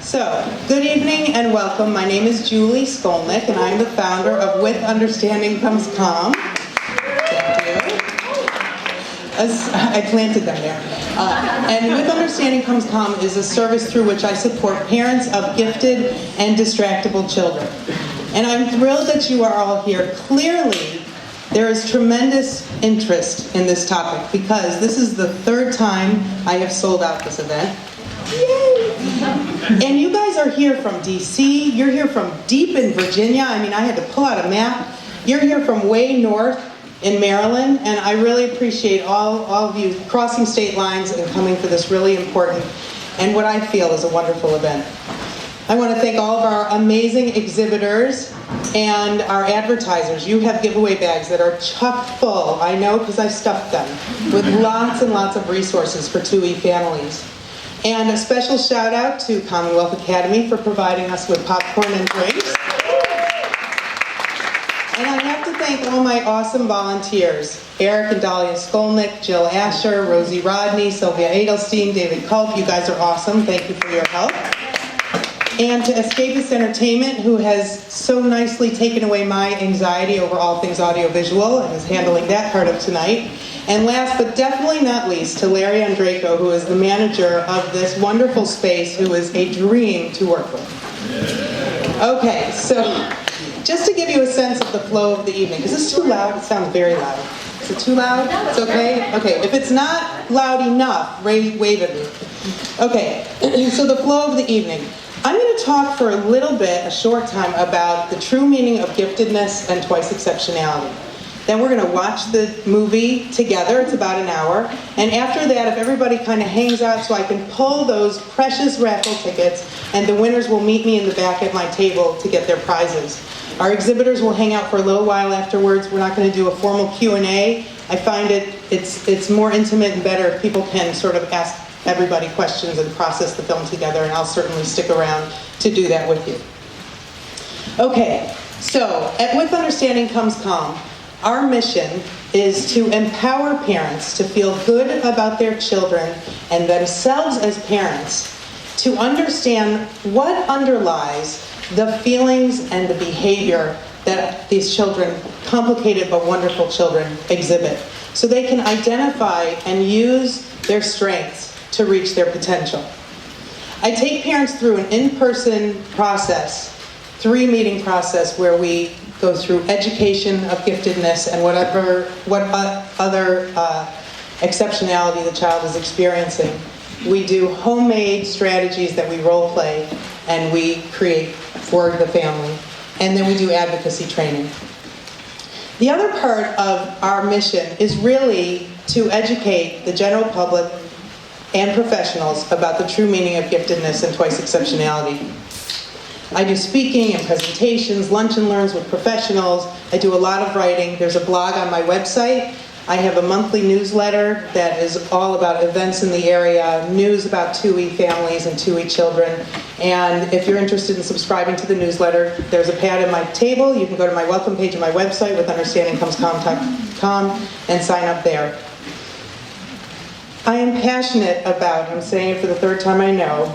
So, good evening and welcome. My name is Julie Skolnick, and I'm the founder of With Understanding Comes Calm. Thank you. I planted them there. And With Understanding Comes Calm is a service through which I support parents of gifted and distractible children. And I'm thrilled that you are all here. Clearly, there is tremendous interest in this topic because this is the third time I have sold out this event. Yay! And you guys are here from DC, you're here from deep in Virginia. I mean, I had to pull out a map. You're here from way north in Maryland, and I really appreciate all of you crossing state lines and coming for this really important and what I feel is a wonderful event. I want to thank all of our amazing exhibitors and our advertisers. You have giveaway bags that are chock full, I know because I stuffed them, with lots and lots of resources for 2E families. And a special shout out to Commonwealth Academy for providing us with popcorn and drinks. And I have to thank all my awesome volunteers, Eric and Dahlia Skolnick, Jill Asher, Rosie Rodney, Sylvia Edelstein, David Culp. You guys are awesome. Thank you for your help. And to Escapist Entertainment, who has so nicely taken away my anxiety over all things audiovisual and is handling that part of tonight. And last but definitely not least, to Larry Andraco, who is the manager of this wonderful space, who is a dream to work with. Okay, so just to give you a sense of the flow of the evening, is this too loud? It sounds very loud. Is it too loud? It's okay? Okay, if it's not loud enough, wave at me. Okay, so the flow of the evening. I'm going to talk for a short time, about the true meaning of giftedness and twice exceptionality. Then we're going to watch the movie together. It's about an hour. And after that, if everybody kind of hangs out so I can pull those precious raffle tickets, and the winners will meet me in the back at my table to get their prizes. Our exhibitors will hang out for a little while afterwards. We're not going to do a formal Q&A. I find it's more intimate and better if people can sort of ask everybody questions and process the film together, and I'll certainly stick around to do that with you. Okay, so at With Understanding Comes Calm, our mission is to empower parents to feel good about their children and themselves as parents, to understand what underlies the feelings and the behavior that these children, complicated but wonderful children, exhibit, so they can identify and use their strengths to reach their potential. I take parents through an in-person process, 3-meeting process, where we go through education of giftedness and what other exceptionality the child is experiencing. We do homemade strategies that we role play and we create for the family. And then we do advocacy training. The other part of our mission is really to educate the general public and professionals about the true meaning of giftedness and twice exceptionality. I do speaking and presentations, lunch and learns with professionals. I do a lot of writing. There's a blog on my website. I have a monthly newsletter that is all about events in the area, news about 2E families and 2E children. And if you're interested in subscribing to the newsletter, there's a pad at my table. You can go to my welcome page on my website, withunderstandingcomescalm.com, and sign up there. I am passionate about, I'm saying it for the third time I know,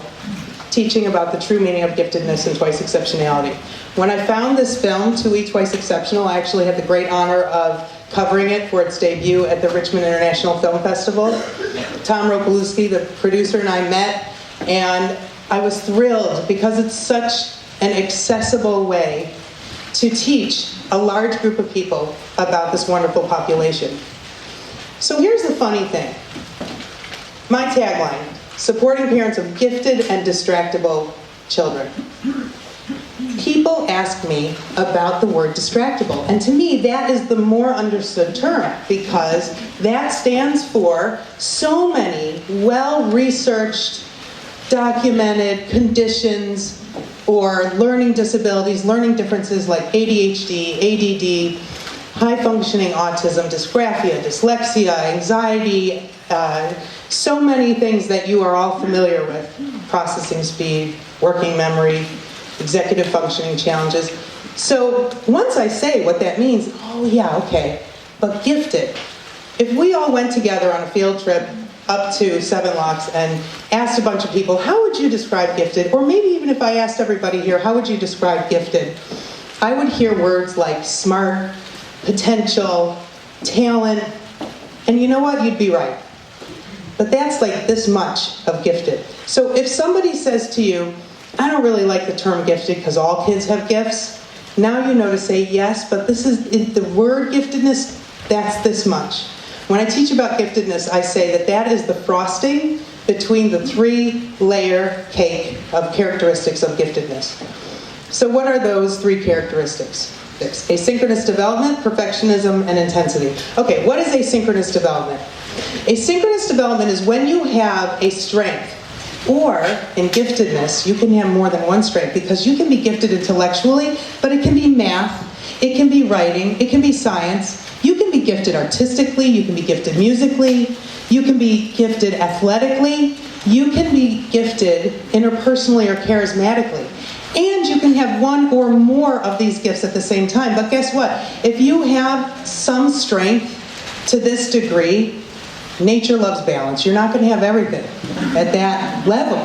teaching about the true meaning of giftedness and twice exceptionality. When I found this film, 2E Twice Exceptional, I actually had the great honor of covering it for its debut at the Richmond International Film Festival. Tom Ropolewski, the producer, and I met, and I was thrilled because it's such an accessible way to teach a large group of people about this wonderful population. So here's the funny thing. My tagline: supporting parents of gifted and distractible children. People ask me about the word distractible, and to me that is the more understood term, because that stands for so many well-researched, documented conditions or learning disabilities, learning differences like ADHD, ADD, high-functioning autism, dysgraphia, dyslexia, anxiety, so many things that you are all familiar with: processing speed, working memory, executive functioning challenges. So once I say what that means, oh yeah, okay, but gifted. If we all went together on a field trip up to 7 Locks and asked a bunch of people, how would you describe gifted? Or maybe even if I asked everybody here, how would you describe gifted? I would hear words like smart, potential, talent, and you know what? You'd be right. But that's like this much of gifted. So if somebody says to you, I don't really like the term gifted because all kids have gifts, now you know to say yes, but this is the word giftedness, that's this much. When I teach about giftedness, I say that is the frosting between the 3-layer cake of characteristics of giftedness. So what are those 3 characteristics? Asynchronous development, perfectionism, and intensity. Okay, what is asynchronous development? Asynchronous development is when you have a strength, or in giftedness, you can have more than one strength because you can be gifted intellectually, but it can be math, it can be writing, it can be science, you can be gifted artistically, you can be gifted musically, you can be gifted athletically, you can be gifted interpersonally or charismatically. And you can have one or more of these gifts at the same time. But guess what? If you have some strength to this degree, nature loves balance. You're not going to have everything at that level,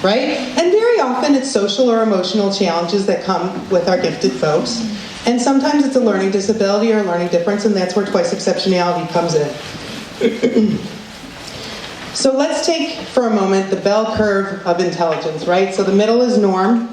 right? And very often it's social or emotional challenges that come with our gifted folks. And sometimes it's a learning disability or a learning difference, and that's where twice exceptionality comes in. So let's take for a moment the bell curve of intelligence, right? So the middle is norm.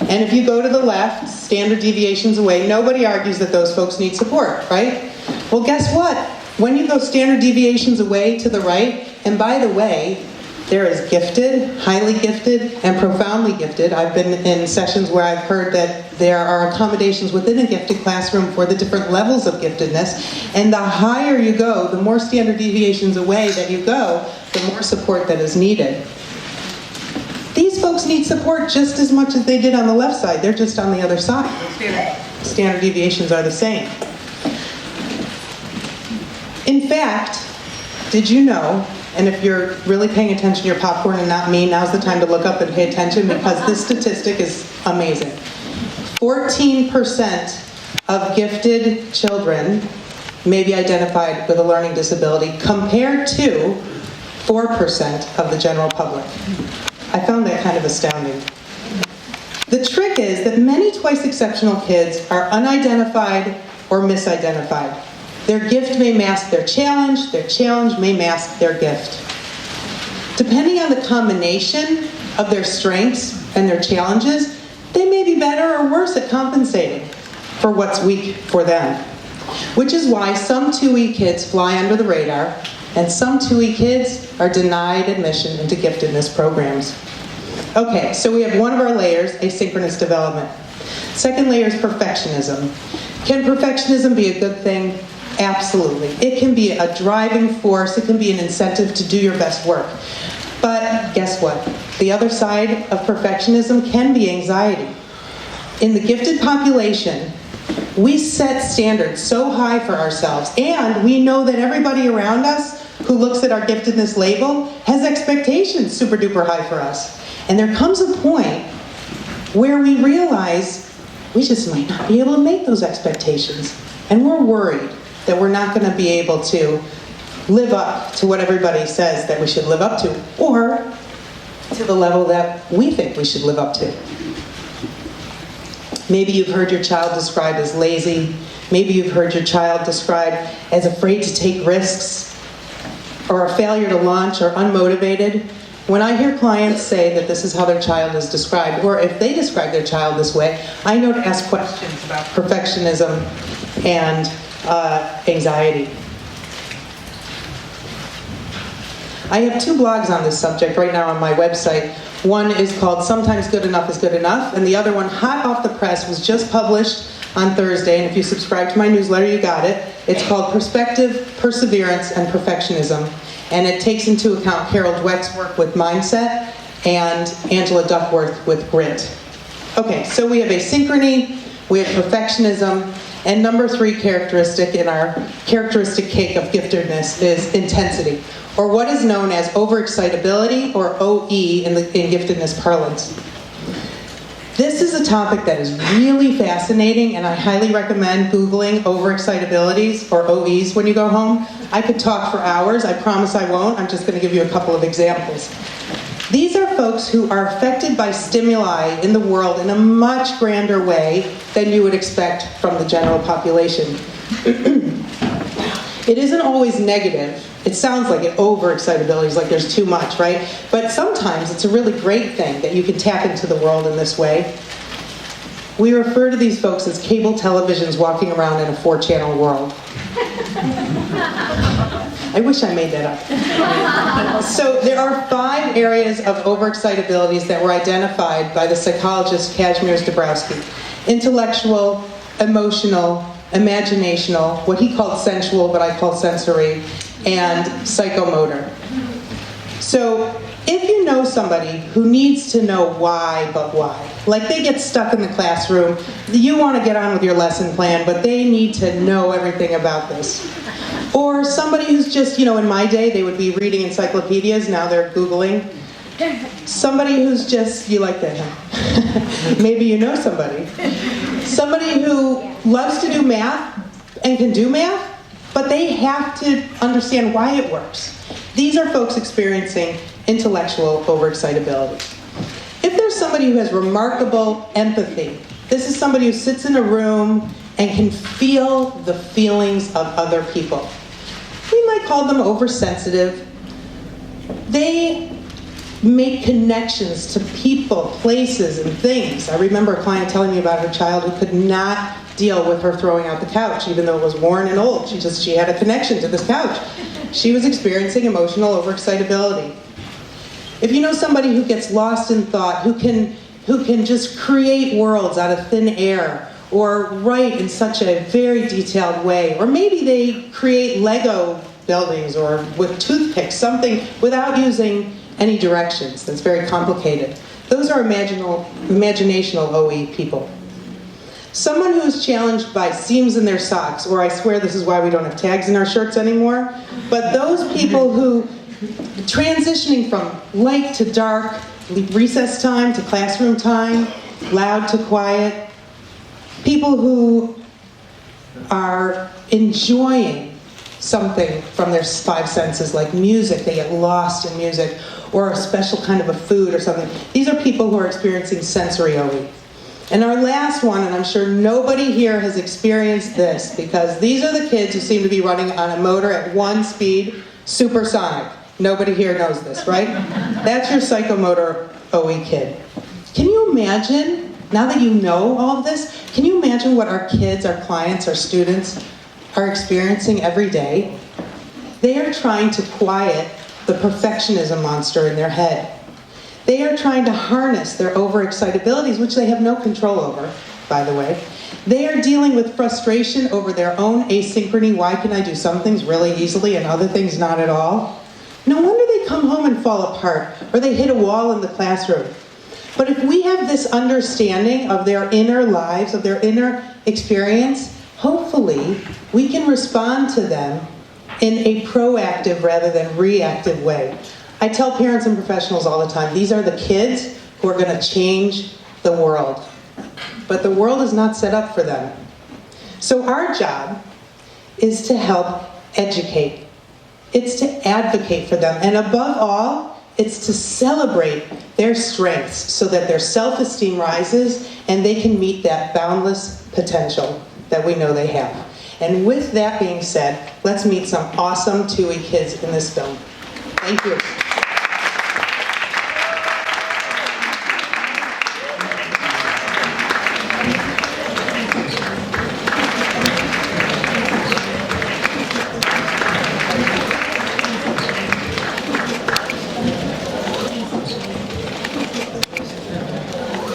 And if you go to the left, standard deviations away, nobody argues that those folks need support, right? Well, guess what? When you go standard deviations away to the right, and by the way, there is gifted, highly gifted, and profoundly gifted. I've been in sessions where I've heard that there are accommodations within a gifted classroom for the different levels of giftedness. And the higher you go, the more standard deviations away that you go, the more support that is needed. These folks need support just as much as they did on the left side. They're just on the other side. Standard deviations are the same. In fact, did you know, and if you're really paying attention to your popcorn and not me, now's the time to look up and pay attention because this statistic is amazing. 14% of gifted children may be identified with a learning disability compared to 4% of the general public. I found that kind of astounding. The trick is that many twice exceptional kids are unidentified or misidentified. Their gift may mask their challenge may mask their gift. Depending on the combination of their strengths and their challenges, they may be better or worse at compensating for what's weak for them. Which is why some 2E kids fly under the radar, and some 2E kids are denied admission into giftedness programs. Okay, so we have one of our layers, asynchronous development. Second layer is perfectionism. Can perfectionism be a good thing? Absolutely. It can be a driving force. It can be an incentive to do your best work. But guess what? The other side of perfectionism can be anxiety. In the gifted population, we set standards so high for ourselves, and we know that everybody around us who looks at our giftedness label has expectations super duper high for us. And there comes a point where we realize we just might not be able to make those expectations. And we're worried that we're not going to be able to live up to what everybody says that we should live up to, or to the level that we think we should live up to. Maybe you've heard your child described as lazy. Maybe you've heard your child described as afraid to take risks, or a failure to launch, or unmotivated. When I hear clients say that this is how their child is described, or if they describe their child this way, I know to ask questions about perfectionism and anxiety. I have 2 blogs on this subject right now on my website. One is called Sometimes Good Enough is Good Enough, and the other one, hot off the press, was just published on Thursday, and if you subscribe to my newsletter, you got it. It's called Perspective, Perseverance, and Perfectionism, and it takes into account Carol Dweck's work with mindset and Angela Duckworth with grit. Okay, so we have asynchrony, we have perfectionism, and number 3 characteristic in our characteristic cake of giftedness is intensity, or what is known as overexcitability, or OE in giftedness parlance. This is a topic that is really fascinating, and I highly recommend Googling overexcitabilities, or OEs, when you go home. I could talk for hours. I promise I won't. I'm just going to give you a couple of examples. These are folks who are affected by stimuli in the world in a much grander way than you would expect from the general population. It isn't always negative. It sounds like it, overexcitability is like there's too much, right? But sometimes it's a really great thing that you can tap into the world in this way. We refer to these folks as cable televisions walking around in a 4-channel world. I wish I made that up. So there are 5 areas of overexcitabilities that were identified by the psychologist Kazimierz Dabrowski. Intellectual, emotional, imaginational, what he called sensual, but I call sensory, and psychomotor. So if you know somebody who needs to know why, but why, like they get stuck in the classroom, you want to get on with your lesson plan, but they need to know everything about this. Or somebody who's just, in my day, they would be reading encyclopedias, now they're Googling. Somebody who's just, you like that, huh? Maybe you know somebody. Somebody who loves to do math and can do math, but they have to understand why it works. These are folks experiencing intellectual overexcitability. If there's somebody who has remarkable empathy, this is somebody who sits in a room and can feel the feelings of other people. We might call them oversensitive. They make connections to people, places, and things. I remember a client telling me about her child who could not deal with her throwing out the couch, even though it was worn and old. She had a connection to this couch. She was experiencing emotional overexcitability. If you know somebody who gets lost in thought, who can just create worlds out of thin air, or write in such a very detailed way, or maybe they create Lego buildings or with toothpicks, something without using any directions that's very complicated. Those are imaginational OE people. Someone who is challenged by seams in their socks, or I swear this is why we don't have tags in our shirts anymore, but those people who, transitioning from light to dark, recess time to classroom time, loud to quiet, people who are enjoying something from their 5 senses, like music, they get lost in music, or a special kind of a food or something. These are people who are experiencing sensory OE. And our last one, and I'm sure nobody here has experienced this, because these are the kids who seem to be running on a motor at 1 speed, supersonic. Nobody here knows this, right? That's your psychomotor OE kid. Can you imagine, now that you know all of this, can you imagine what our kids, our clients, our students are experiencing every day? They are trying to quiet the perfectionism monster in their head. They are trying to harness their overexcitabilities, which they have no control over, by the way. They are dealing with frustration over their own asynchrony. Why can I do some things really easily and other things not at all? No wonder they come home and fall apart, or they hit a wall in the classroom. But if we have this understanding of their inner lives, of their inner experience, hopefully we can respond to them in a proactive rather than reactive way. I tell parents and professionals all the time, these are the kids who are going to change the world. But the world is not set up for them. So our job is to help educate. It's to advocate for them. And above all, it's to celebrate their strengths so that their self-esteem rises and they can meet that boundless potential that we know they have. And with that being said, let's meet some awesome TUI kids in this film. Thank you.